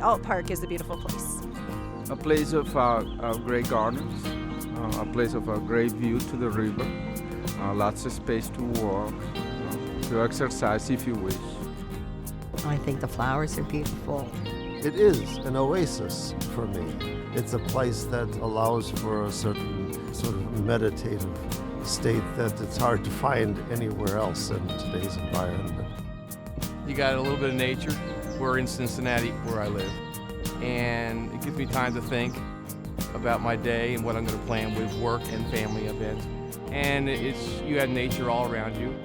Ault Park is a beautiful place. A place of great gardens, a place of a great view to the river, lots of space to walk, to exercise if you wish. I think the flowers are beautiful. It is an oasis for me. It's a place that allows for a certain sort of meditative state that it's hard to find anywhere else in today's environment. You got a little bit of nature. We're in Cincinnati, where I live, and it gives me time to think about my day and what I'm going to plan with work and family events. And you have nature all around you.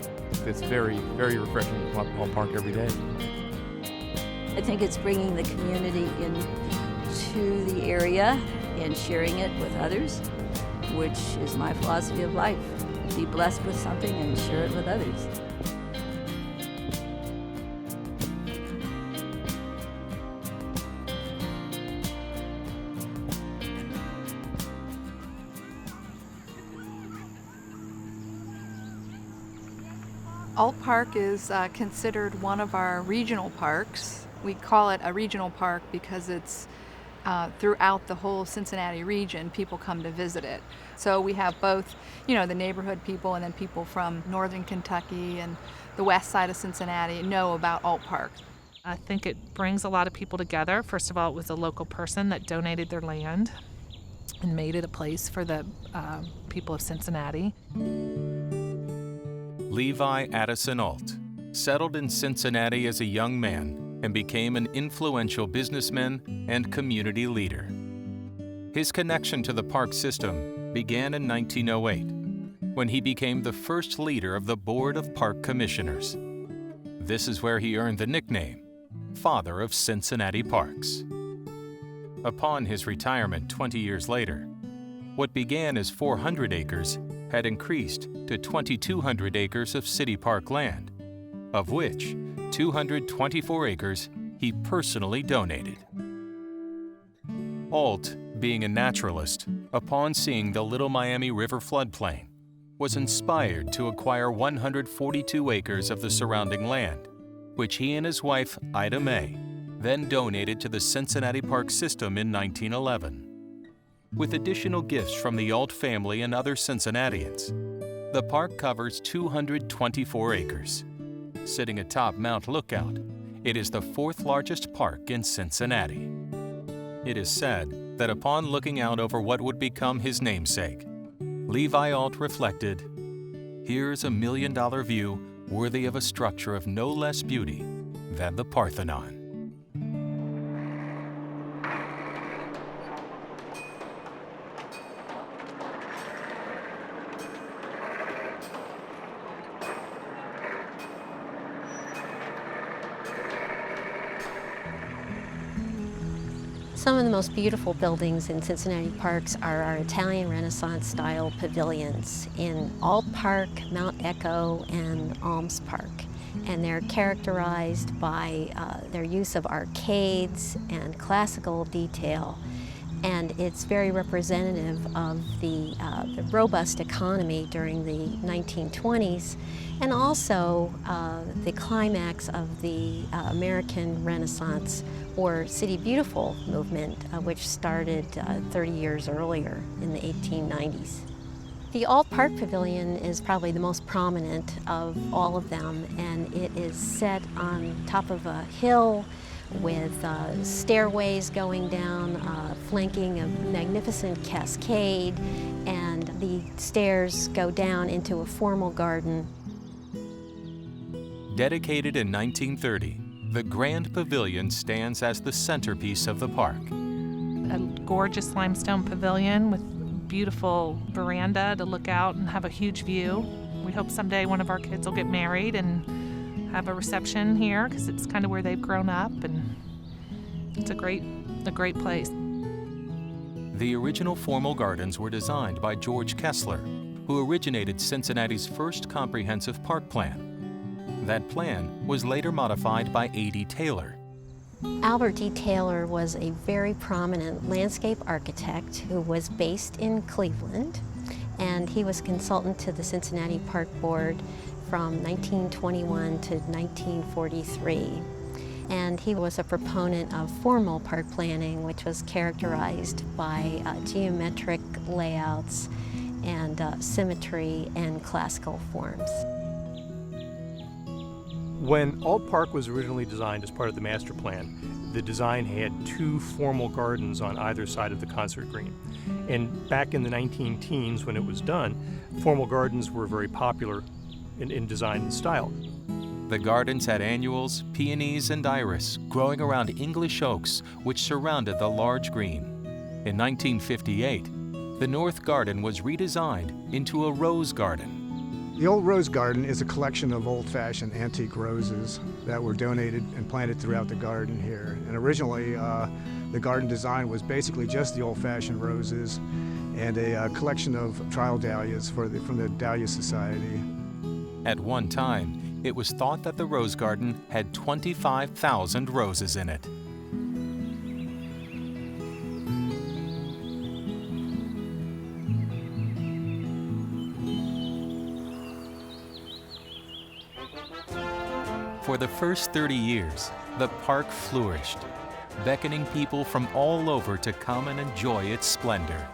It's very, very refreshing to come up to Ault Park every day. I think it's bringing the community into the area and sharing it with others, which is my philosophy of life. Be blessed with something and share it with others. Ault Park is considered one of our regional parks. We call it a regional park because it's throughout the whole Cincinnati region, people come to visit it. So we have both, the neighborhood people and then people from northern Kentucky and the west side of Cincinnati know about Ault Park. I think it brings a lot of people together. First of all, it was a local person that donated their land and made it a place for the people of Cincinnati. Levi Addison Ault settled in Cincinnati as a young man and became an influential businessman and community leader. His connection to the park system began in 1908, when he became the first leader of the Board of Park Commissioners. This is where he earned the nickname, Father of Cincinnati Parks. Upon his retirement 20 years later, what began as 400 acres had increased to 2,200 acres of city park land, of which 224 acres he personally donated. Ault, being a naturalist, upon seeing the Little Miami River floodplain, was inspired to acquire 142 acres of the surrounding land, which he and his wife, Ida May, then donated to the Cincinnati Park system in 1911. With additional gifts from the Ault family and other Cincinnatians, the park covers 224 acres. Sitting atop Mount Lookout, it is the fourth largest park in Cincinnati. It is said that upon looking out over what would become his namesake, Levi Ault reflected, "Here's $1 million view worthy of a structure of no less beauty than the Parthenon." Some of the most beautiful buildings in Cincinnati Parks are our Italian Renaissance style pavilions in Ault Park, Mount Echo, and Alms Park. And they're characterized by their use of arcades and classical detail. And it's very representative of the robust economy during the 1920s, and also the climax of the American Renaissance or City Beautiful movement, which started 30 years earlier in the 1890s. The Ault Park Pavilion is probably the most prominent of all of them, and it is set on top of a hill with stairways going down, flanking a magnificent cascade, and the stairs go down into a formal garden. Dedicated in 1930, the Grand Pavilion stands as the centerpiece of the park. A gorgeous limestone pavilion with beautiful veranda to look out and have a huge view. We hope someday one of our kids will get married and have a reception here because it's kind of where they've grown up, and it's a great place. The original formal gardens were designed by George Kessler, who originated Cincinnati's first comprehensive park plan. That plan was later modified by A.D. Taylor. Albert D. Taylor was a very prominent landscape architect who was based in Cleveland, and he was consultant to the Cincinnati Park Board from 1921 to 1943. And he was a proponent of formal park planning, which was characterized by geometric layouts and symmetry and classical forms. When Ault Park was originally designed as part of the master plan, the design had 2 formal gardens on either side of the concert green. And back in the 19-teens, when it was done, formal gardens were very popular in design and style. The gardens had annuals, peonies, and iris growing around English oaks, which surrounded the large green. In 1958, the North Garden was redesigned into a rose garden. The old rose garden is a collection of old-fashioned antique roses that were donated and planted throughout the garden here. And originally, the garden design was basically just the old-fashioned roses and a collection of trial dahlias from the Dahlia Society. At one time, it was thought that the rose garden had 25,000 roses in it. For the first 30 years, the park flourished, beckoning people from all over to come and enjoy its splendor.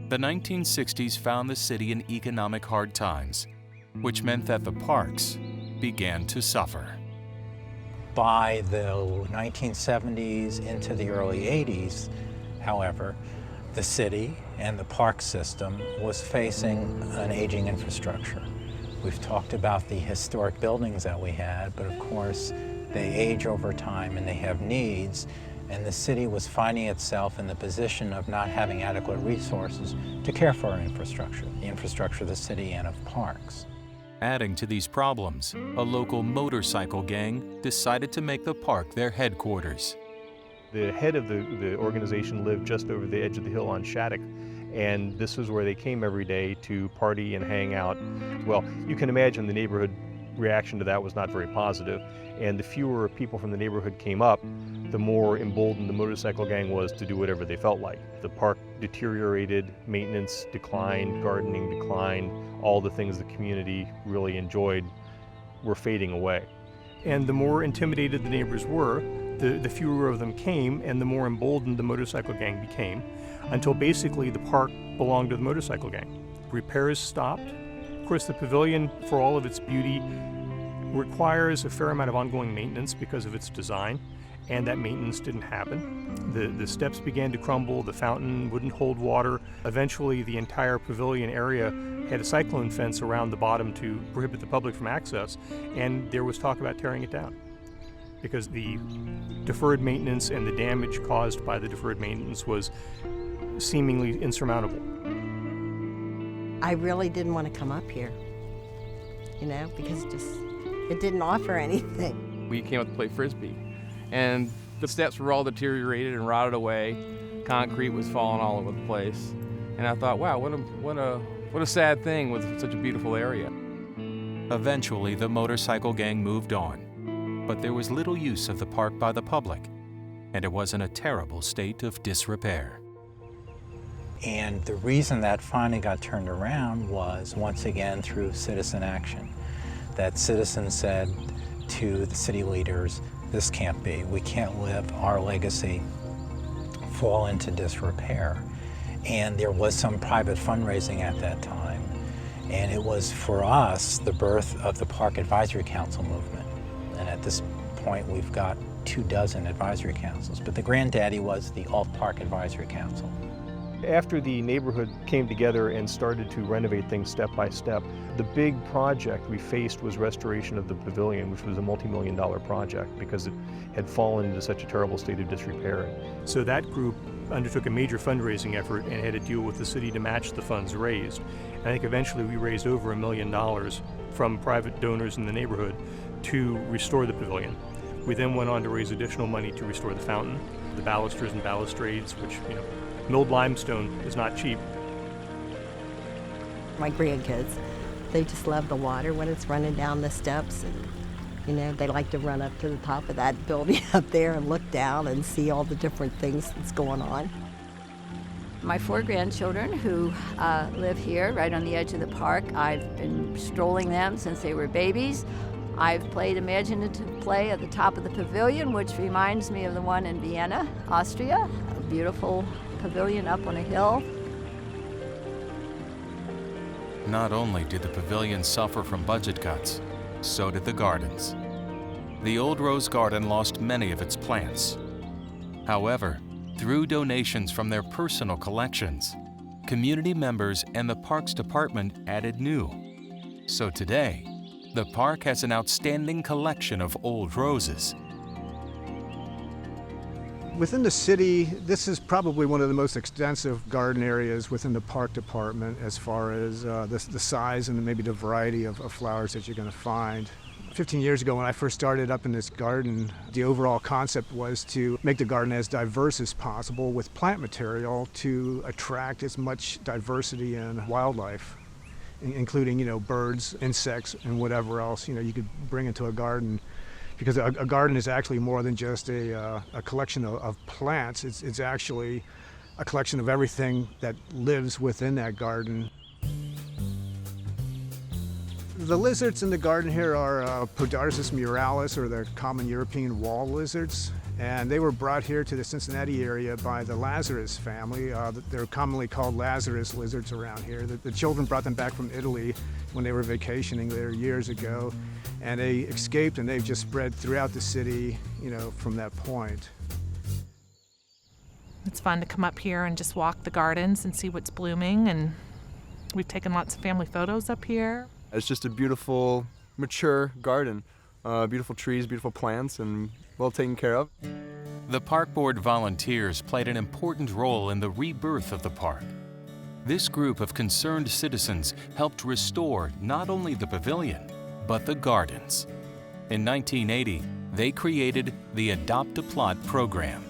The 1960s found the city in economic hard times, which meant that the parks began to suffer. By the 1970s into the early 80s, however, the city and the park system was facing an aging infrastructure. We've talked about the historic buildings that we had, but of course they age over time and they have needs, and the city was finding itself in the position of not having adequate resources to care for our infrastructure, the infrastructure of the city and of parks. Adding to these problems, a local motorcycle gang decided to make the park their headquarters. The head of the organization lived just over the edge of the hill on Shattuck, and this was where they came every day to party and hang out. Well, you can imagine the neighborhood reaction to that was not very positive, and the fewer people from the neighborhood came up, the more emboldened the motorcycle gang was to do whatever they felt like. The park deteriorated, maintenance declined, gardening declined, all the things the community really enjoyed were fading away. And the more intimidated the neighbors were, the fewer of them came, and the more emboldened the motorcycle gang became, until basically the park belonged to the motorcycle gang. Repairs stopped. Of course, the pavilion, for all of its beauty, requires a fair amount of ongoing maintenance because of its design, and that maintenance didn't happen. The steps began to crumble, the fountain wouldn't hold water. Eventually, the entire pavilion area had a cyclone fence around the bottom to prohibit the public from access, and there was talk about tearing it down because the deferred maintenance and the damage caused by the deferred maintenance was seemingly insurmountable. I really didn't want to come up here, because it didn't offer anything. We came up to play Frisbee, and the steps were all deteriorated and rotted away. Concrete was falling all over the place. And I thought, wow, what a sad thing with such a beautiful area. Eventually, the motorcycle gang moved on, but there was little use of the park by the public, and it was in a terrible state of disrepair. And the reason that finally got turned around was, once again, through citizen action. That citizens said to the city leaders, this can't be. We can't let our legacy fall into disrepair. And there was some private fundraising at that time. And it was, for us, the birth of the Park Advisory Council movement. And at this point, we've got 24 advisory councils. But the granddaddy was the Ault Park Advisory Council. After the neighborhood came together and started to renovate things step by step, the big project we faced was restoration of the pavilion, which was a multi-million-dollar project because it had fallen into such a terrible state of disrepair. So that group undertook a major fundraising effort and had to deal with the city to match the funds raised. And I think eventually we raised over $1 million from private donors in the neighborhood to restore the pavilion. We then went on to raise additional money to restore the fountain, the balusters and balustrades, which, milled limestone is not cheap. My grandkids, they just love the water when it's running down the steps, and they like to run up to the top of that building up there and look down and see all the different things that's going on. My 4 grandchildren who live here right on the edge of the park. I've been strolling them since they were babies. I've played imaginative play at the top of the pavilion, which reminds me of the one in Vienna, Austria, a beautiful pavilion up on a hill. Not only did the pavilion suffer from budget cuts, so did the gardens. The Old Rose Garden lost many of its plants. However, through donations from their personal collections, community members and the Parks Department added new. So today, the park has an outstanding collection of old roses. Within the city, this is probably one of the most extensive garden areas within the park department as far as the size and maybe the variety of flowers that you're going to find. 15 years ago when I first started up in this garden, the overall concept was to make the garden as diverse as possible with plant material to attract as much diversity and wildlife, including, birds, insects, and whatever else, you could bring into a garden. Because a garden is actually more than just a collection of plants. It's actually a collection of everything that lives within that garden. The lizards in the garden here are Podarcis muralis, or the common European wall lizards. And they were brought here to the Cincinnati area by the Lazarus family. They're commonly called Lazarus lizards around here. The children brought them back from Italy when they were vacationing there years ago. And they escaped, and they've just spread throughout the city, from that point. It's fun to come up here and just walk the gardens and see what's blooming, and we've taken lots of family photos up here. It's just a beautiful, mature garden. Beautiful trees, beautiful plants, and well taken care of. The park board volunteers played an important role in the rebirth of the park. This group of concerned citizens helped restore not only the pavilion, but the gardens. In 1980, they created the Adopt a Plot program.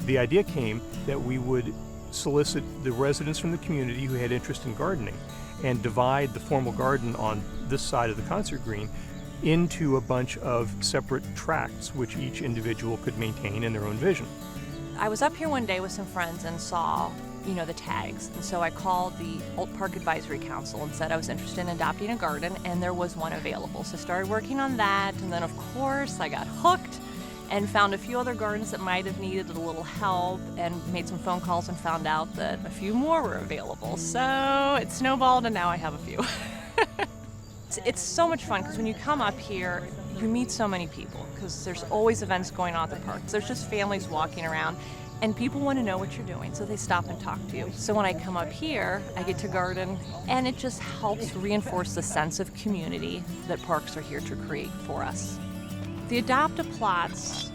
The idea came that we would solicit the residents from the community who had interest in gardening and divide the formal garden on this side of the concert green into a bunch of separate tracts which each individual could maintain in their own vision. I was up here one day with some friends and saw, the tags. And so I called the Ault Park Advisory Council and said I was interested in adopting a garden, and there was one available. So I started working on that, and then of course I got hooked and found a few other gardens that might have needed a little help, and made some phone calls and found out that a few more were available. So it snowballed, and now I have a few. It's so much fun because when you come up here, you meet so many people because there's always events going on at the park. There's just families walking around, and people want to know what you're doing, so they stop and talk to you. So when I come up here, I get to garden, and it just helps reinforce the sense of community that parks are here to create for us. The Adopt-A-Plots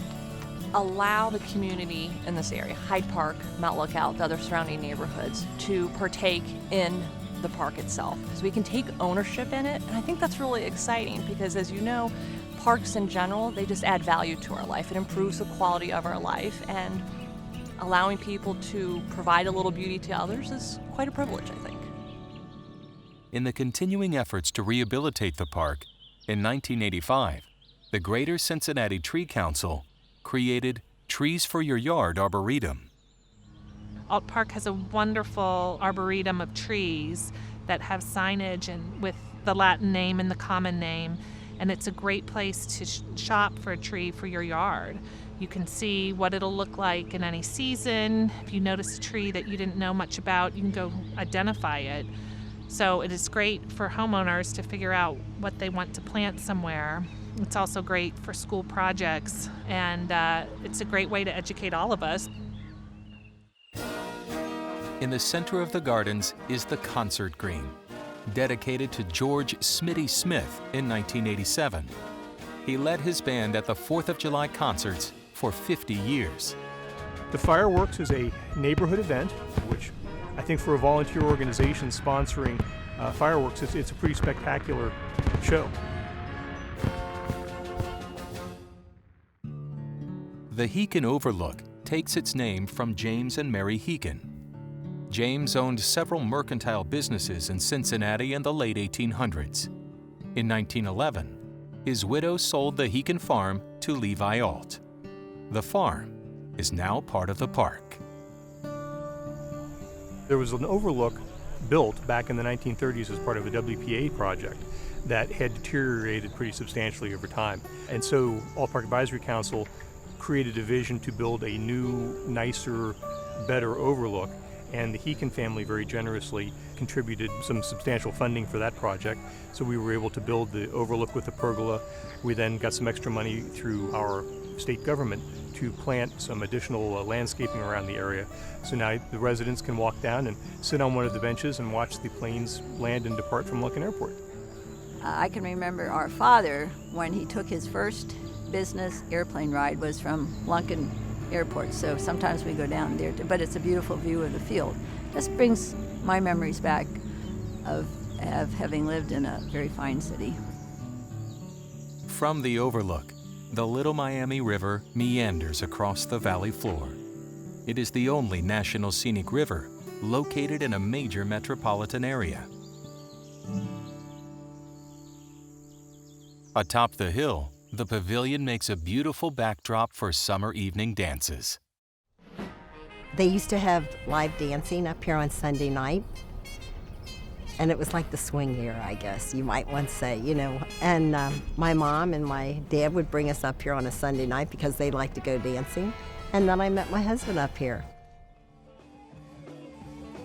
allow the community in this area, Hyde Park, Mount Lookout, the other surrounding neighborhoods, to partake in the park itself. So we can take ownership in it, and I think that's really exciting because, as you know, parks in general, they just add value to our life. It improves the quality of our life, and allowing people to provide a little beauty to others is quite a privilege, I think. In the continuing efforts to rehabilitate the park, in 1985, the Greater Cincinnati Tree Council created Trees for Your Yard Arboretum. Ault Park has a wonderful arboretum of trees that have signage and with the Latin name and the common name, and it's a great place to shop for a tree for your yard. You can see what it'll look like in any season. If you notice a tree that you didn't know much about, you can go identify it. So it is great for homeowners to figure out what they want to plant somewhere. It's also great for school projects, and it's a great way to educate all of us. In the center of the gardens is the concert green, dedicated to George Smitty Smith in 1987. He led his band at the 4th of July concerts for 50 years. The fireworks is a neighborhood event, which I think for a volunteer organization sponsoring fireworks, it's a pretty spectacular show. The Heakin Overlook takes its name from James and Mary Heakin. James owned several mercantile businesses in Cincinnati in the late 1800s. In 1911, his widow sold the Heakin farm to Levi Ault. The farm is now part of the park. There was an overlook built back in the 1930s as part of a WPA project that had deteriorated pretty substantially over time. And so Ault Park Advisory Council created a vision to build a new, nicer, better overlook. And the Heekin family very generously contributed some substantial funding for that project. So we were able to build the overlook with the pergola. We then got some extra money through our state government to plant some additional landscaping around the area. So now the residents can walk down and sit on one of the benches and watch the planes land and depart from Lunken Airport. I can remember our father, when he took his first business airplane ride, was from Lunken Airport. So sometimes we go down there, but it's a beautiful view of the field. Just brings my memories back of having lived in a very fine city. From the overlook, the Little Miami River meanders across the valley floor. It is the only national scenic river located in a major metropolitan area. Atop the hill, the pavilion makes a beautiful backdrop for summer evening dances. They used to have live dancing up here on Sunday night. And it was like the swing era, I guess, you might want to say, you know. And my mom and my dad would bring us up here on a Sunday night because they liked to go dancing. And then I met my husband up here.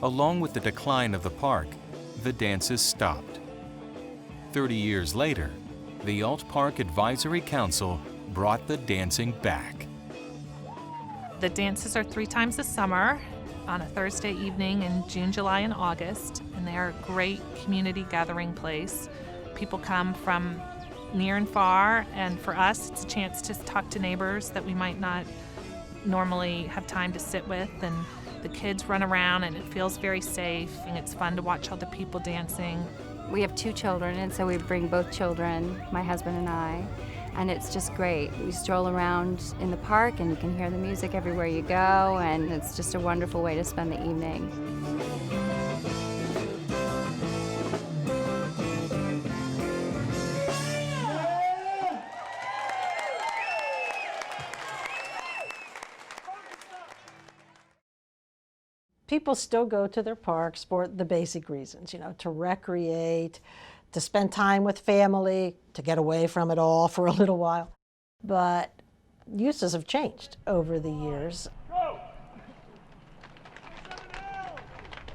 Along with the decline of the park, the dances stopped. 30 years later, the Ault Park Advisory Council brought the dancing back. The dances are 3 times a summer on a Thursday evening in June, July, and August, and they are a great community gathering place. People come from near and far, and for us, it's a chance to talk to neighbors that we might not normally have time to sit with, and the kids run around, and it feels very safe, and it's fun to watch all the people dancing. We have 2 children, and so we bring both children, my husband and I, and it's just great. We stroll around in the park, and you can hear the music everywhere you go, and it's just a wonderful way to spend the evening. People still go to their parks for the basic reasons, you know, to recreate, to spend time with family, to get away from it all for a little while. But uses have changed over the years.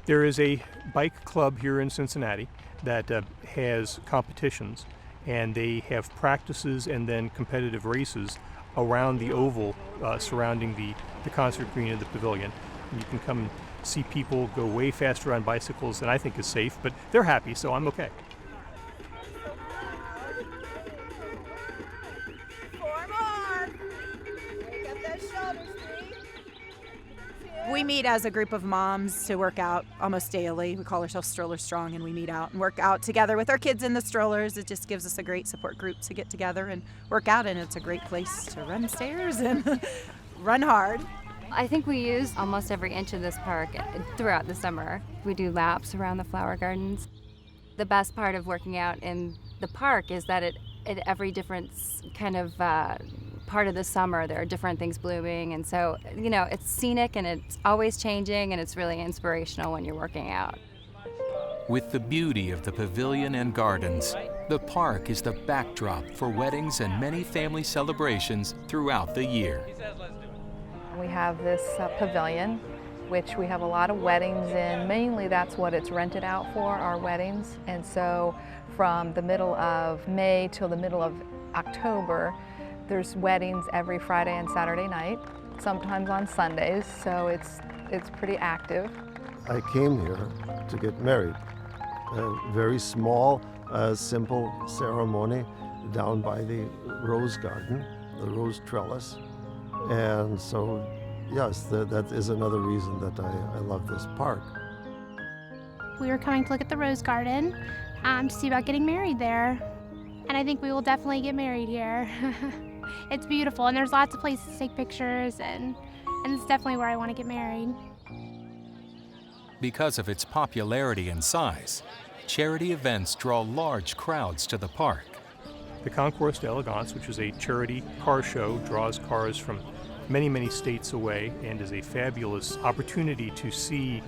There is a bike club here in Cincinnati that has competitions, and they have practices and then competitive races around the oval surrounding the concert green and the pavilion. And you can come and see people go way faster on bicycles than I think is safe, but they're happy, so I'm okay. We meet as a group of moms to work out almost daily. We call ourselves Stroller Strong, and we meet out and work out together with our kids in the strollers. It just gives us a great support group to get together and work out, and it's a great place to run stairs and run hard. I think we use almost every inch of this park throughout the summer. We do laps around the flower gardens. The best part of working out in the park is that at every different kind of part of the summer, there are different things blooming, and so, you know, it's scenic and it's always changing, and it's really inspirational when you're working out. With the beauty of the pavilion and gardens, the park is the backdrop for weddings and many family celebrations throughout the year. We have this pavilion, which we have a lot of weddings in. Mainly that's what it's rented out for, our weddings. And so from the middle of May till the middle of October, there's weddings every Friday and Saturday night, sometimes on Sundays, so it's pretty active. I came here to get married. A very small, simple ceremony down by the rose garden, the rose trellis. And so, yes, that is another reason that I love this park. We were coming to look at the rose garden to see about getting married there. And I think we will definitely get married here. It's beautiful, and there's lots of places to take pictures, and it's definitely where I want to get married. Because of its popularity and size, charity events draw large crowds to the park. The Concours d'Elegance, which is a charity car show, draws cars from many, many states away and is a fabulous opportunity to see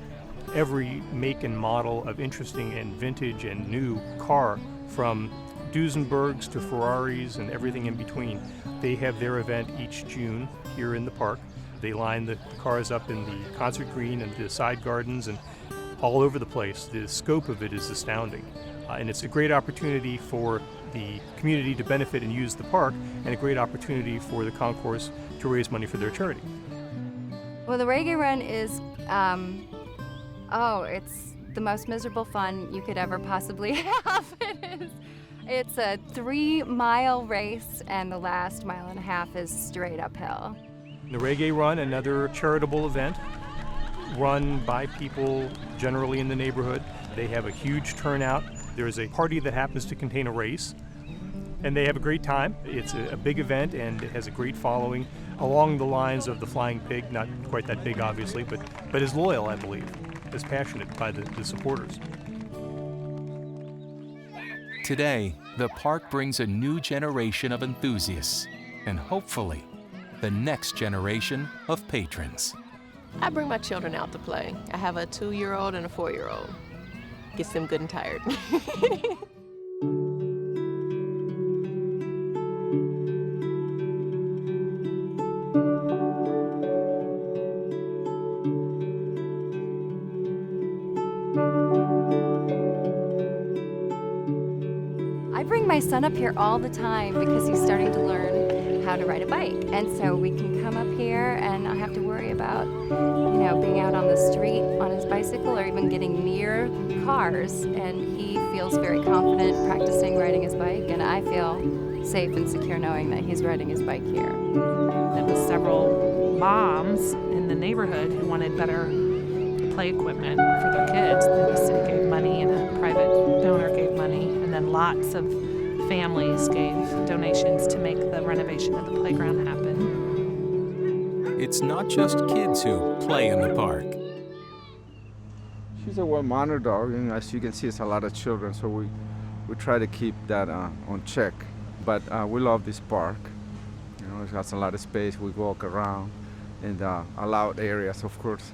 every make and model of interesting and vintage and new car, from Duesenbergs to Ferraris and everything in between. They have their event each June here in the park. They line the cars up in the concert green and the side gardens and all over the place. The scope of it is astounding. And it's a great opportunity for the community to benefit and use the park, and a great opportunity for the concourse to raise money for their charity. Well, the Reggae Run is, it's the most miserable fun you could ever possibly have. It's a 3-mile race, and the last 1.5 miles is straight uphill. The Reggae Run, another charitable event run by people generally in the neighborhood. They have a huge turnout. There's a party that happens to contain a race, and they have a great time. It's a big event, and it has a great following along the lines of the Flying Pig, not quite that big obviously, but is loyal, I believe, is passionate by the supporters. Today, the park brings a new generation of enthusiasts, and hopefully, the next generation of patrons. I bring my children out to play. I have a 2-year-old and a 4-year-old. Gets them good and tired. I bring my son up here all the time because he's starting to learn how to ride a bike. And so we can come up here and not have to worry about, being out on the street on his bicycle or even getting near cars. And he feels very confident practicing riding his bike, and I feel safe and secure knowing that he's riding his bike here. There was several moms in the neighborhood who wanted better play equipment for their kids. The city gave money and a private donor gave money, and then lots of families gave donations to make the renovation of the playground happen. It's not just kids who play in the park. She's a well-mannered dog, and as you can see, it's a lot of children, so we try to keep that on check. But we love this park. It has a lot of space. We walk around, and allowed areas, of course.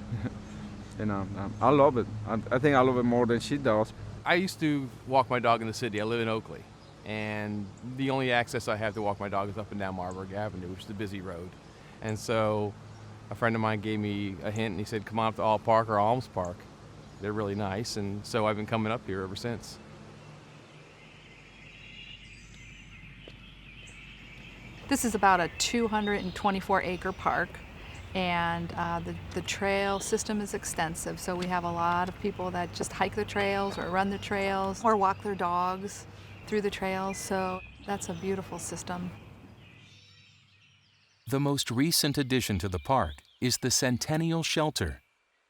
And I love it. I think I love it more than she does. I used to walk my dog in the city. I live in Oakley, and the only access I have to walk my dog is up and down Marburg Avenue, which is a busy road. And so a friend of mine gave me a hint, and he said, come on up to Ault Park or Ault Park. They're really nice, and so I've been coming up here ever since. This is about a 224-acre park, and the trail system is extensive, so we have a lot of people that just hike the trails or run the trails or walk their dogs through the trails, so that's a beautiful system. The most recent addition to the park is the Centennial Shelter,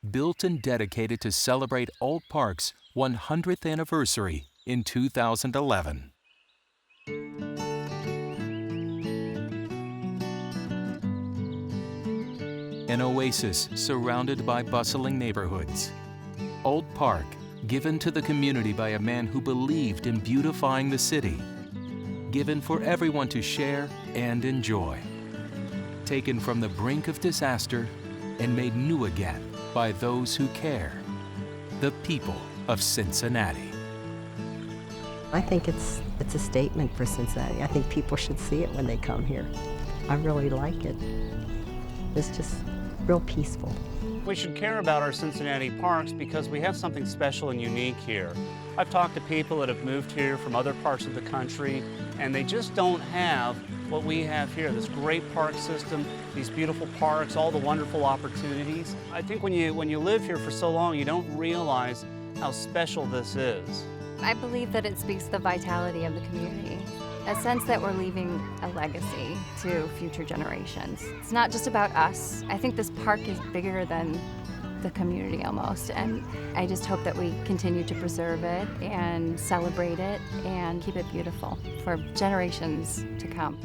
built and dedicated to celebrate Ault Park's 100th anniversary in 2011. An oasis surrounded by bustling neighborhoods. Ault Park, given to the community by a man who believed in beautifying the city. Given for everyone to share and enjoy. Taken from the brink of disaster and made new again by those who care. The people of Cincinnati. I think it's a statement for Cincinnati. I think people should see it when they come here. I really like it. It's just real peaceful. We should care about our Cincinnati parks because we have something special and unique here. I've talked to people that have moved here from other parts of the country, and they just don't have what we have here, this great park system, these beautiful parks, all the wonderful opportunities. I think when you live here for so long, you don't realize how special this is. I believe that it speaks to the vitality of the community, a sense that we're leaving a legacy to future generations. It's not just about us. I think this park is bigger than the community almost, and I just hope that we continue to preserve it and celebrate it and keep it beautiful for generations to come.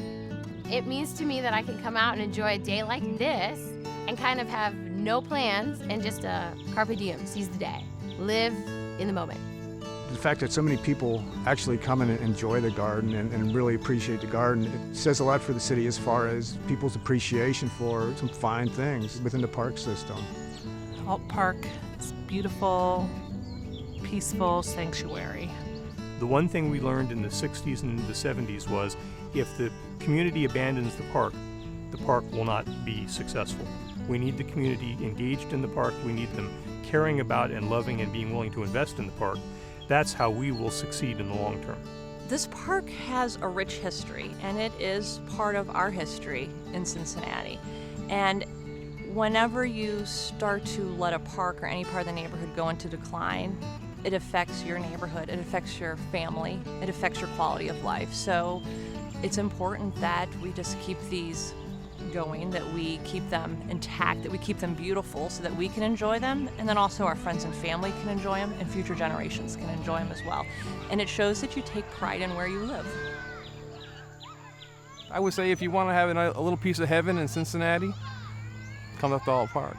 It means to me that I can come out and enjoy a day like this and kind of have no plans and just carpe diem, seize the day, live in the moment. The fact that so many people actually come and enjoy the garden and really appreciate the garden, it says a lot for the city as far as people's appreciation for some fine things within the park system. Ault Park is beautiful, peaceful sanctuary. The one thing we learned in the 60s and the 70s was if the community abandons the park will not be successful. We need the community engaged in the park. We need them caring about and loving and being willing to invest in the park. That's how we will succeed in the long term. This park has a rich history, and it is part of our history in Cincinnati. And whenever you start to let a park or any part of the neighborhood go into decline, it affects your neighborhood, it affects your family, it affects your quality of life. So it's important that we just keep these going, that we keep them intact, that we keep them beautiful so that we can enjoy them, and then also our friends and family can enjoy them, and future generations can enjoy them as well. And it shows that you take pride in where you live. I would say if you want to have a little piece of heaven in Cincinnati, come up to Ault Park.